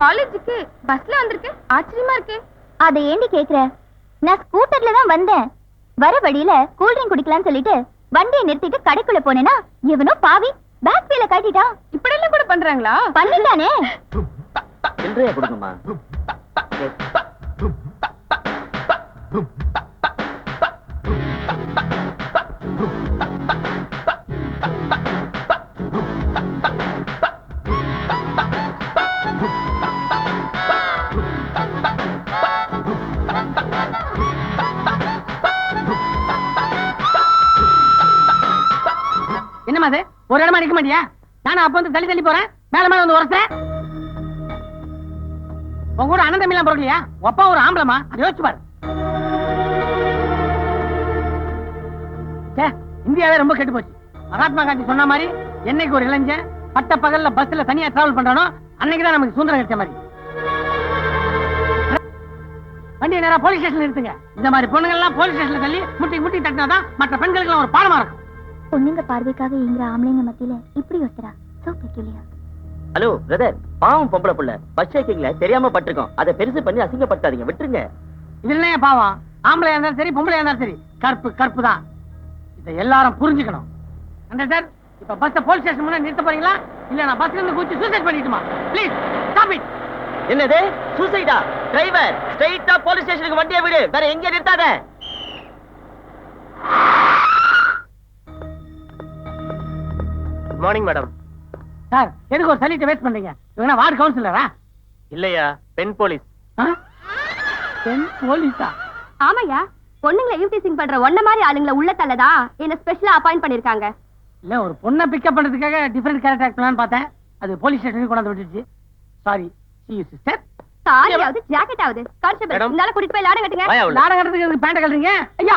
காலேஜுக்கு பஸ்ல வந்திருக்கேன். ஆச்சரியமா இருக்கு. அதை ஏண்டி கேக்குற? நான் ஸ்கூட்டர்ல தான் வந்தேன். வர வழியில கூல் ட்ரிங்க் குடிக்கலாம்னு சொல்லிட்டு வண்டியை நிறுத்திட்டு கடைக்குள்ள போனேனா இவனோ பாவி பேக் வீல காட்டிட்டான். இப்படி எல்லாம் கூட பண்றாங்களா? பண்ணிட்டானே. சில்லறையா கொடுங்கம்மா. என்னமா அது ஒரு இடமா நிக்க மாட்டியா? நானும் அப்ப வந்து தள்ளி தள்ளி போறேன், மேல மேல வந்து உரசுறேன். உங்க கூட அண்ணன் தம்பி எல்லாம் பிறக்கலையா? அப்பா ஒரு ஆம்பளமா, அதை யோசிச்சு பாரு. இந்தியாவே ரொம்ப கெட்டு போச்சு. மகாத்மா காந்தி சொன்ன மாதிரி என்னைக்கு ஒரு இளைஞன் பட்ட பகல்ல பஸ்ல தனியா டிராவல் பண்றானோ அன்னைக்குதான் நமக்கு சுதந்திரம் கிடைச்ச மாதிரி. வண்டியை நேரா போலீஸ் ஸ்டேஷன் நிறுத்துங்க. இந்த மாதிரி பொண்ணுங்க எல்லாம் போலீஸ் ஸ்டேஷன்ல தள்ளி முட்டி முட்டி தட்டினாதான் மற்ற பெண்களுக்கு எல்லாம் ஒரு பாடமா இருக்கும். பொண்ணுங்க பார்வைக்காக எங்கிற ஆம்பளைங்க மத்தியில இப்படி ஒருத்தரா? So peculiar. ஹலோ பிரதர், பாவம் பொம்பளை புள்ள பஸ் சேக்கிங்ல தெரியாம பட்டிருக்கோம். அதை பெருசு பண்ணி அசிங்கப்படுத்தாதீங்க, விட்டுருங்க. இதுல ஏன் பாவம்? ஆம்பளையா இருந்தாலும் சரி பொம்பளையா இருந்தாலும் சரி கற்பு கற்பு தான். இதை எல்லாரும் புரிஞ்சுக்கணும். சார், இப்ப பஸ் போலீஸ் ஸ்டேஷன் முன்னாடி நிறுத்த போறீங்களா இல்ல நான் பஸ்ல இருந்து குச்சி சூசைட் பண்ணிட்டுமா? Please stop it. என்னது சூசைடா? டிரைவர் ஸ்ட்ரைட்டா போலீஸ் ஸ்டேஷனுக்கு வண்டியை விடு, வேற எங்க நிறுத்தாத. Good morning madam. சார், எதுக்கு ஒரு சலிட்ட வேஸ்ட் பண்றீங்க? இவங்க வார்டு கவுன்சிலரா? இல்லையா, பெண் போலீஸ். பெண் போலீஸா? ஆமாயா, பொண்ணுங்களை யூடிசிங் பண்ற ஒன்ன மாதிரி ஆளுங்களை உள்ள தள்ளதா என்ன ஸ்பெஷலா அப்பாயிண்ட் பண்ணிருக்காங்க. இல்ல, ஒரு பொண்ணை பிக்கப் பண்றதுக்காக டிஃபரெண்ட் கேரக்டர் ஆக்ட் பண்ணலாம்னு பார்த்தேன். அது போலீஸ் ஸ்டேஷனுக்கு கொண்டு வந்து விட்டுருச்சு. சாரி. see you sister. சாரியாவது ஜாக்கெட் ஆகுது. கான்ஸ்டபிள், இந்தால கூட்டிட்டு போய் லாடம் கட்டுங்க. லாடம் கட்டுறதுக்கு பேண்ட் கட்டுறீங்க? ஐயா